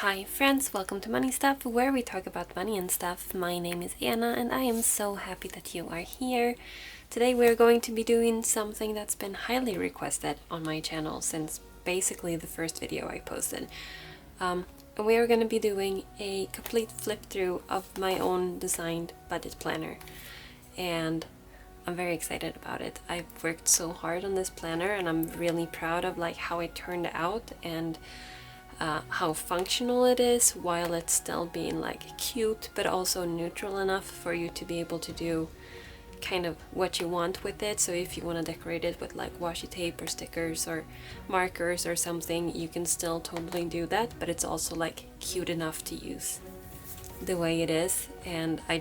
Hi friends, welcome to Money Stuff, where we talk about money and stuff. My name is Anna and I am so happy that you are here. Today we're going to be doing something that's been highly requested on my channel since basically the first video I posted. And we are going to be doing a complete flip through of my own designed budget planner. And I'm very excited about it. I've worked so hard on this planner and I'm really proud of how it turned out and how functional it is while it's still being cute but also neutral enough for you to be able to do kind of what you want with it. So if you want to decorate it with washi tape or stickers or markers or something, you can still totally do that, but it's also cute enough to use the way it is. And I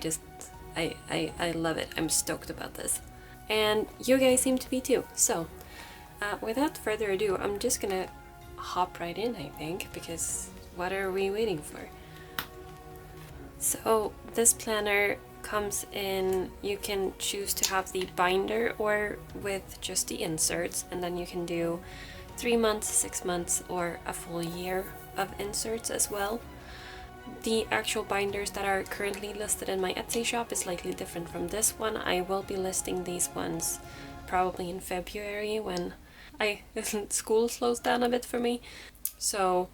love it. I'm stoked about this and you guys seem to be too. So without further ado, I'm just gonna hop right in, I think, because what are we waiting for? So this planner comes in, you can choose to have the binder or with just the inserts, and then you can do 3 months, 6 months, or a full year of inserts as well. The actual binders that are currently listed in my Etsy shop is slightly different from this one. I will be listing these ones probably in February when school slows down a bit for me. So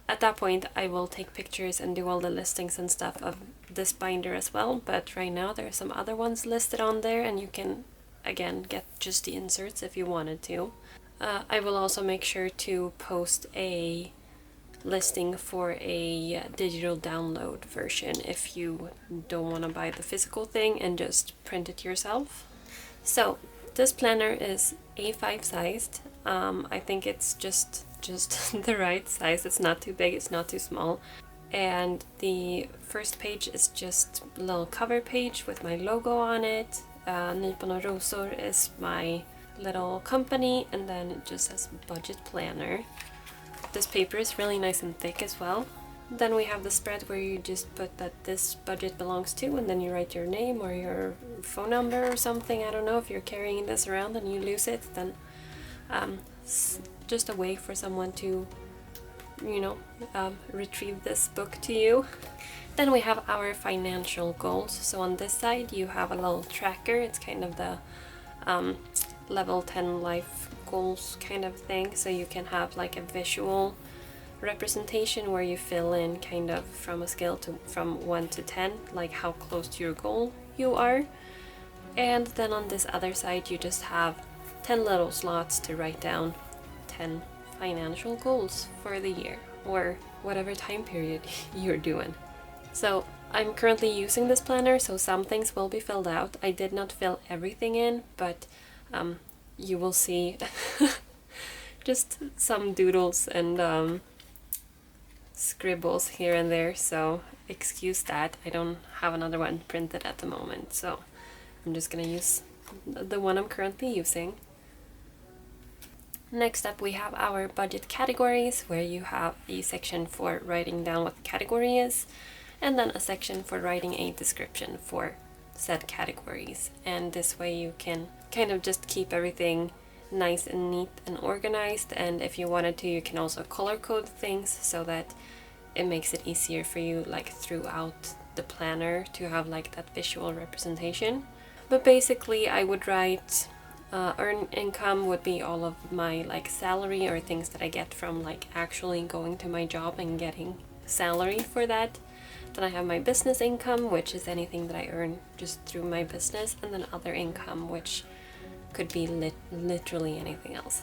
at that point I will take pictures and do all the listings and stuff of this binder as well. But right now there are some other ones listed on there and you can again get just the inserts if you wanted to. I will also make sure to post a listing for a digital download version if you don't want to buy the physical thing and just print it yourself. So this planner is A5 sized. I think it's just the right size. It's not too big, it's not too small. And the first page is just a little cover page with my logo on it. Nypon och Rosor is my little company, and then it just says budget planner. This paper is really nice and thick as well. Then we have the spread where you just put that this budget belongs to, and then you write your name or your phone number or something. I don't know, if you're carrying this around and you lose it, then just a way for someone to, retrieve this book to you. Then we have our financial goals. So on this side you have a little tracker. It's kind of the level 10 life goals kind of thing. So you can have a visual representation where you fill in kind of from a scale from 1 to 10, how close to your goal you are. And then on this other side you just have 10 little slots to write down 10 financial goals for the year or whatever time period you're doing. So I'm currently using this planner, so some things will be filled out. I did not fill everything in, but you will see just some doodles and scribbles here and there, so excuse that. I don't have another one printed at the moment, so I'm just gonna use the one I'm currently using. Next up we have our budget categories, where you have a section for writing down what the category is, and then a section for writing a description for said categories. And this way you can kind of just keep everything nice and neat and organized, and if you wanted to you can also color code things so that it makes it easier for you throughout the planner to have that visual representation. But basically I would write earned income would be all of my salary or things that I get from actually going to my job and getting salary for that. Then I have my business income, which is anything that I earn just through my business, and then other income, which could be literally anything else.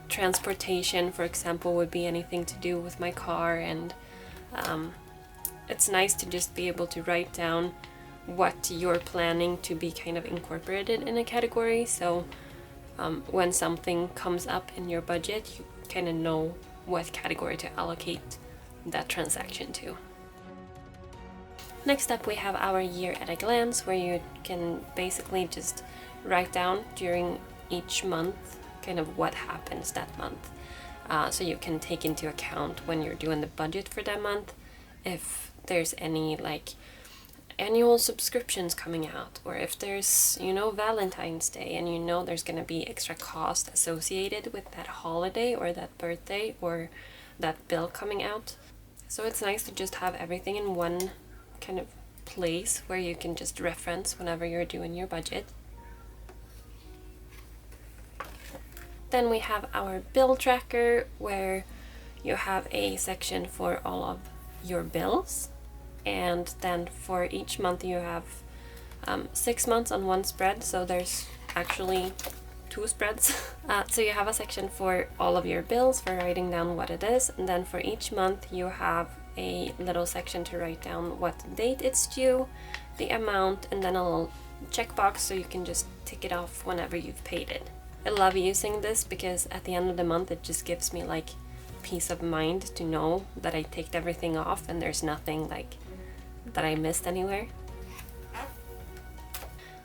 Transportation, for example, would be anything to do with my car, and it's nice to just be able to write down what you're planning to be kind of incorporated in a category. So when something comes up in your budget, you kind of know what category to allocate that transaction to. Next up we have our year at a glance, where you can basically just write down during each month kind of what happens that month. So you can take into account when you're doing the budget for that month if there's any annual subscriptions coming out, or if there's Valentine's Day and there's going to be extra cost associated with that holiday or that birthday or that bill coming out. So it's nice to just have everything in one kind of place where you can just reference whenever you're doing your budget. Then we have our bill tracker, where you have a section for all of your bills, and then for each month you have 6 months on one spread, so there's actually 2 spreads. So you have a section for all of your bills for writing down what it is, and then for each month you have a little section to write down what date it's due, the amount, and then a little checkbox so you can just tick it off whenever you've paid it. I love using this because at the end of the month it just gives me like peace of mind to know that I ticked everything off and there's nothing like that I missed anywhere.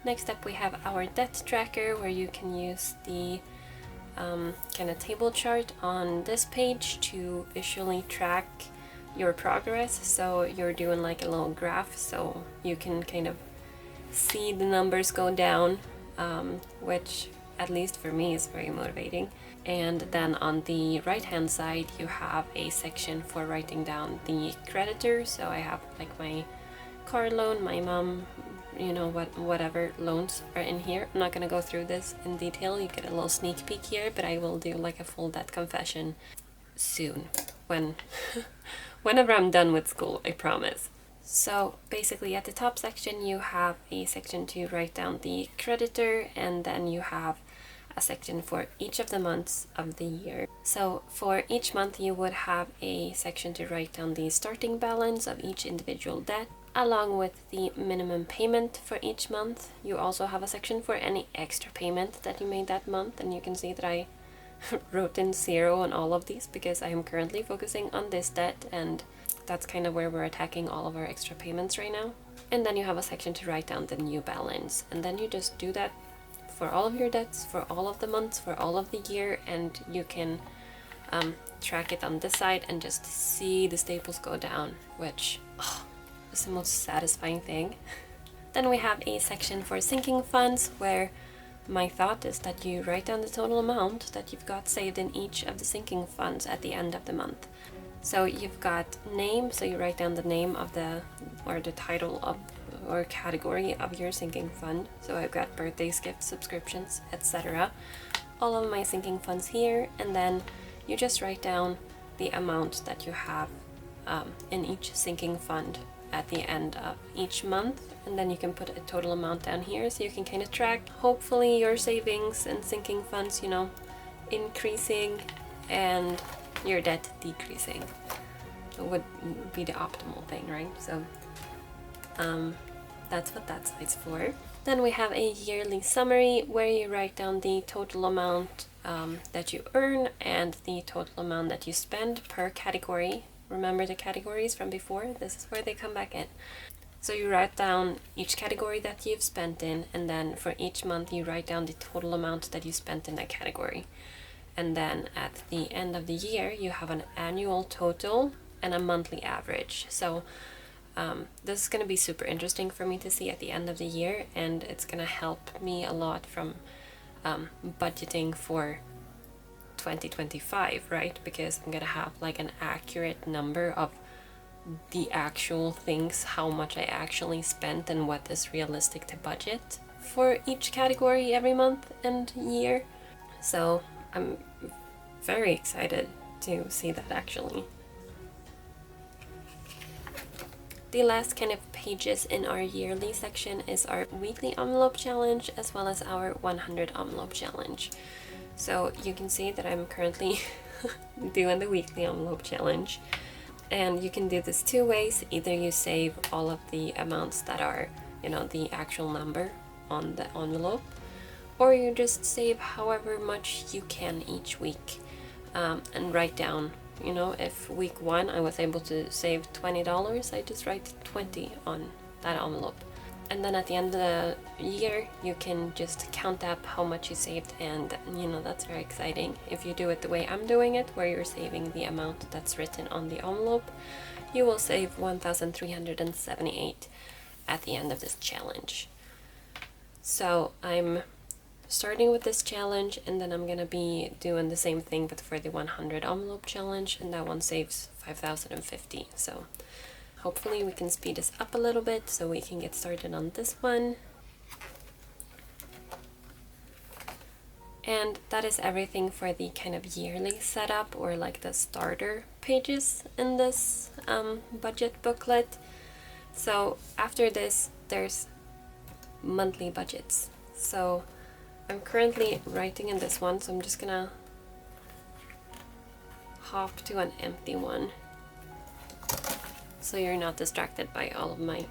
Next up we have our debt tracker, where you can use the kind of table chart on this page to visually track your progress. So you're doing like a little graph, so you can kind of see the numbers go down, which at least for me is very motivating. And then on the right hand side you have a section for writing down the creditor. So I have like my car loan, my mom, you know, whatever loans are in here. I'm not gonna go through this in detail, you get a little sneak peek here, but I will do like a full debt confession soon, whenever I'm done with school, I promise. So basically at the top section you have a section to write down the creditor, and then you have a section for each of the months of the year. So for each month you would have a section to write down the starting balance of each individual debt, along with the minimum payment for each month. You also have a section for any extra payment that you made that month, and you can see that I wrote in 0 on all of these because I am currently focusing on this debt, and that's kind of where we're attacking all of our extra payments right now. And then you have a section to write down the new balance, and then you just do that for all of your debts, for all of the months, for all of the year, and you can track it on this side and just see the staples go down, which is the most satisfying thing. Then we have a section for sinking funds, where my thought is that you write down the total amount that you've got saved in each of the sinking funds at the end of the month. So you've got name, so you write down the name of the title of or category of your sinking fund. So I've got birthdays, gifts, subscriptions, etc. All of my sinking funds here, and then you just write down the amount that you have in each sinking fund at the end of each month, and then you can put a total amount down here so you can kind of track, hopefully, your savings and sinking funds, you know, increasing and your debt decreasing. It would be the optimal thing, right? So that's what that side's for. Then we have a yearly summary, where you write down the total amount that you earn and the total amount that you spend per category. Remember the categories from before? This is where they come back in. So you write down each category that you've spent in, and then for each month you write down the total amount that you spent in that category. And then at the end of the year you have an annual total and a monthly average. So this is going to be super interesting for me to see at the end of the year, and it's going to help me a lot from budgeting for 2025, right? Because I'm gonna have like an accurate number of the actual things, how much I actually spent and what is realistic to budget for each category every month and year. So I'm very excited to see that actually. The last kind of pages in our yearly section is our weekly envelope challenge, as well as our 100 envelope challenge. So you can see that I'm currently doing the weekly envelope challenge, and you can do this 2 ways. Either you save all of the amounts that are, you know, the actual number on the envelope, or you just save however much you can each week, and write down, you know, if week 1 I was able to save $20, I just write 20 on that envelope. And then at the end of the year, you can just count up how much you saved, and you know, that's very exciting. If you do it the way I'm doing it, where you're saving the amount that's written on the envelope, you will save 1,378 at the end of this challenge. So I'm starting with this challenge, and then I'm gonna be doing the same thing but for the 100 envelope challenge, and that one saves 5,050. So hopefully we can speed this up a little bit so we can get started on this one. And that is everything for the kind of yearly setup, or like the starter pages in this budget booklet. So after this, there's monthly budgets. So I'm currently writing in this one, so I'm just gonna hop to an empty one so you're not distracted by all of my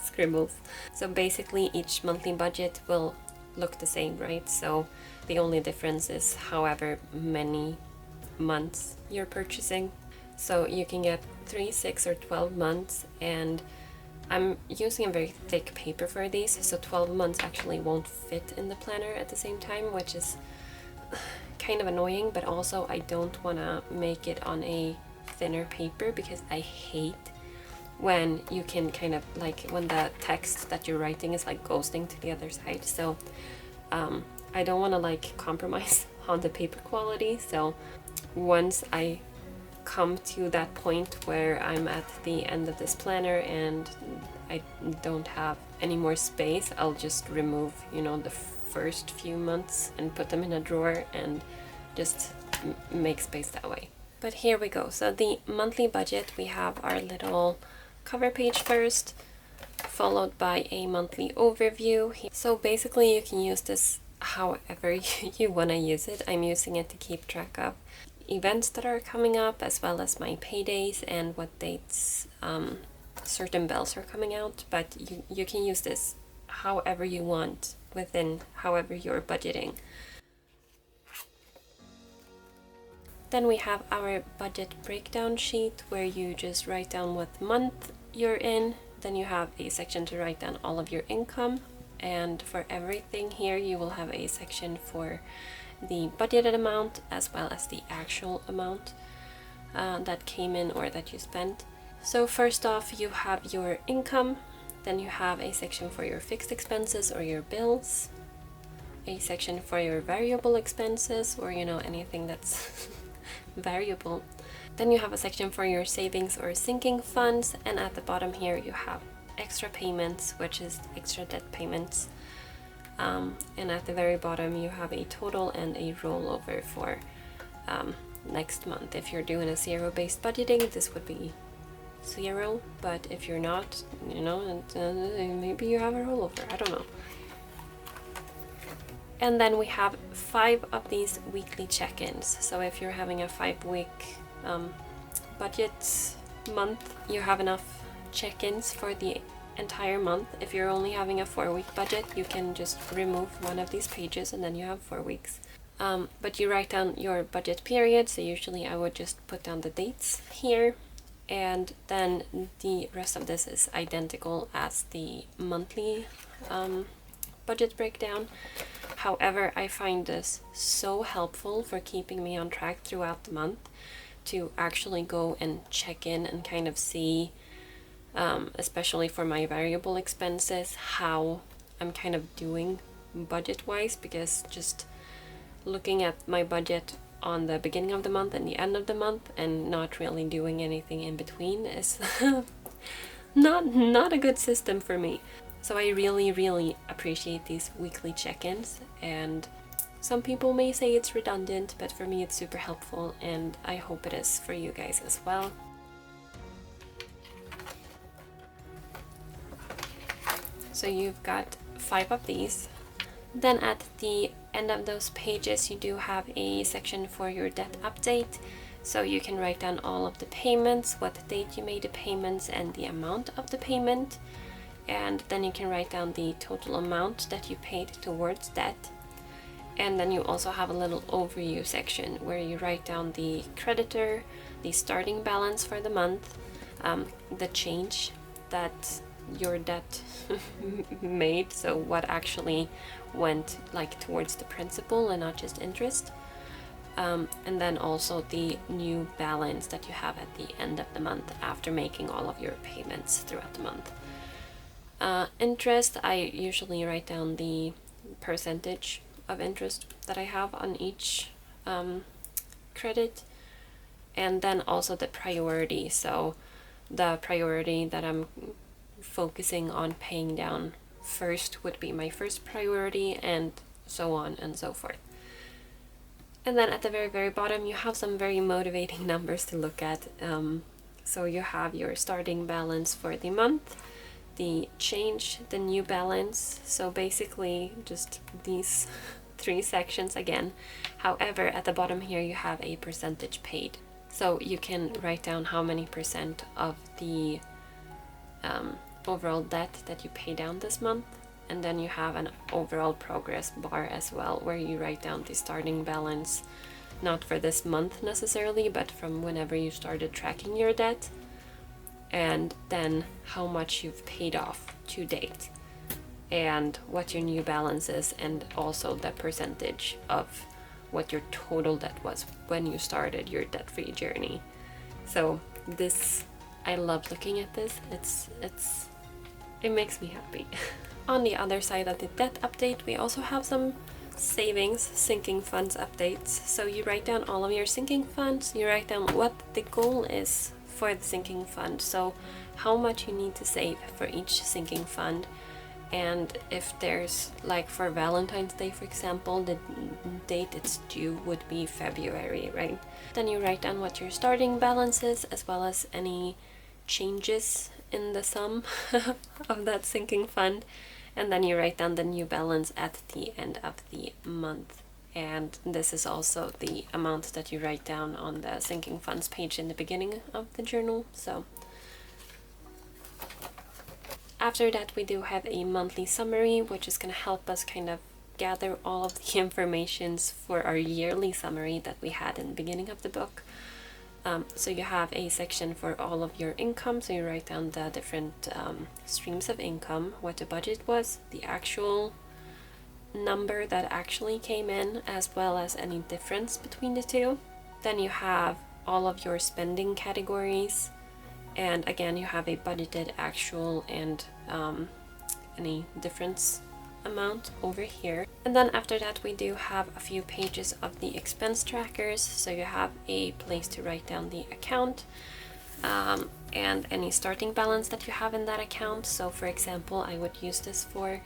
scribbles. So basically each monthly budget will look the same, right? So the only difference is however many months you're purchasing. So you can get 3, 6, or 12 months, and I'm using a very thick paper for these, so 12 months actually won't fit in the planner at the same time, which is kind of annoying, but also I don't want to make it on a thinner paper because I hate when you can kind of like when the text that you're writing is like ghosting to the other side. So I don't want to like compromise on the paper quality. So once I come to that point where I'm at the end of this planner and I don't have any more space, I'll just remove, you know, the first few months and put them in a drawer and just make space that way. But here we go. So the monthly budget, we have our little cover page first, followed by a monthly overview. So basically you can use this however you want to use it. I'm using it to keep track of events that are coming up, as well as my paydays and what dates certain bills are coming out, but you can use this however you want within however you're budgeting. Then we have our budget breakdown sheet where you just write down what month you're in. Then you have a section to write down all of your income, and for everything here you will have a section for the budgeted amount as well as the actual amount that came in or that you spent. So first off, you have your income, then you have a section for your fixed expenses or your bills, a section for your variable expenses, or you know, anything that's variable. Then you have a section for your savings or sinking funds, and at the bottom here you have extra payments, which is extra debt payments. And at the very bottom you have a total and a rollover for next month. If you're doing a zero-based budgeting, this would be 0, but if you're not, you know, maybe you have a rollover, I don't know. And then we have 5 of these weekly check-ins. So if you're having a 5-week budget month, you have enough check-ins for the entire month. If you're only having a 4-week budget, you can just remove one of these pages and then you have 4 weeks. But you write down your budget period, so usually I would just put down the dates here, and then the rest of this is identical as the monthly budget breakdown. However, I find this so helpful for keeping me on track throughout the month to actually go and check in and kind of see, especially for my variable expenses, how I'm kind of doing budget-wise, because just looking at my budget on the beginning of the month and the end of the month and not really doing anything in between is not a good system for me. So I really appreciate these weekly check-ins, and some people may say it's redundant, but for me it's super helpful, and I hope it is for you guys as well. So you've got 5 of these. Then at the end of those pages you do have a section for your debt update, so you can write down all of the payments, what date you made the payments, and the amount of the payment. And then you can write down the total amount that you paid towards debt. And then you also have a little overview section where you write down the creditor, the starting balance for the month, the change that your debt made, so what actually went like towards the principal and not just interest, and then also the new balance that you have at the end of the month after making all of your payments throughout the month. Interest, I usually write down the percentage of interest that I have on each credit, and then also the priority. So the priority that I'm focusing on paying down first would be my first priority, and so on and so forth. And then at the very, very bottom, you have some very motivating numbers to look at. So you have your starting balance for the month, the change, the new balance. So basically just these 3 sections again. However, at the bottom here, you have a percentage paid. So you can write down how many percent of the overall debt that you pay down this month. And then you have an overall progress bar as well, where you write down the starting balance, not for this month necessarily, but from whenever you started tracking your debt, and then how much you've paid off to date, and what your new balance is, and also the percentage of what your total debt was when you started your debt-free journey. So this, I love looking at this. It makes me happy. On the other side of the debt update, we also have some savings, sinking funds updates. So you write down all of your sinking funds, you write down what the goal is for the sinking fund, so how much you need to save for each sinking fund. And if there's, like for Valentine's Day, for example, the date it's due would be February, right? Then you write down what your starting balance is, as well as any changes in the sum of that sinking fund. And then you write down the new balance at the end of the month. And this is also the amount that you write down on the sinking funds page in the beginning of the journal. So after that, we do have a monthly summary, which is going to help us kind of gather all of the informations for our yearly summary that we had in the beginning of the book. So you have a section for all of your income, so you write down the different streams of income, what the budget was, the actual number that actually came in, as well as any difference between the two. Then you have all of your spending categories, and again you have a budgeted, actual, and any difference amount over here. And then after that, we do have a few pages of the expense trackers, so you have a place to write down the account and any starting balance that you have in that account. So for example, I would use this for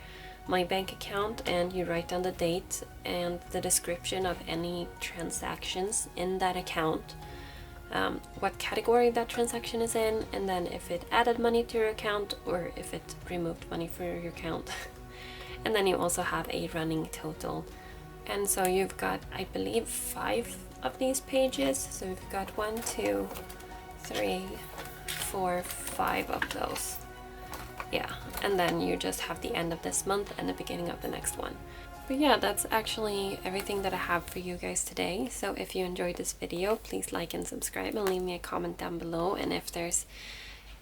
my bank account, and you write down the date and the description of any transactions in that account, what category that transaction is in, and then if it added money to your account or if it removed money from your account. And then you also have a running total. And so you've got, I believe, 5 of these pages. So you've got 1, 2, 3, 4, 5 of those. Yeah, and then you just have the end of this month and the beginning of the next one. But yeah, that's actually everything that I have for you guys today. So if you enjoyed this video, please like and subscribe and leave me a comment down below. And if there's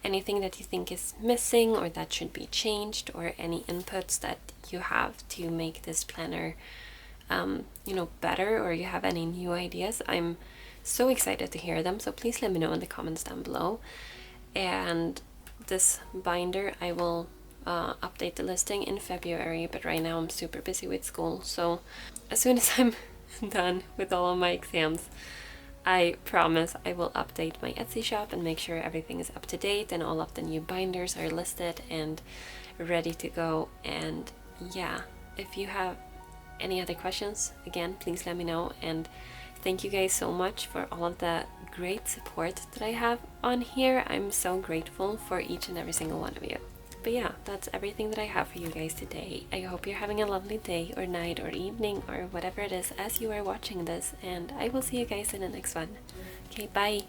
anything that you think is missing or that should be changed, or any inputs that you have to make this planner better, or you have any new ideas, I'm so excited to hear them. So please let me know in the comments down below. And this binder, I will update the listing in February, but right now I'm super busy with school. So as soon as I'm done with all of my exams, I promise I will update my Etsy shop and make sure everything is up to date and all of the new binders are listed and ready to go. And yeah, if you have any other questions, again, please let me know. And thank you guys so much for all of the great support that I have on here. I'm so grateful for each and every single one of you. But yeah, that's everything that I have for you guys today. I hope you're having a lovely day or night or evening or whatever it is as you are watching this, and I will see you guys in the next one. Okay, bye!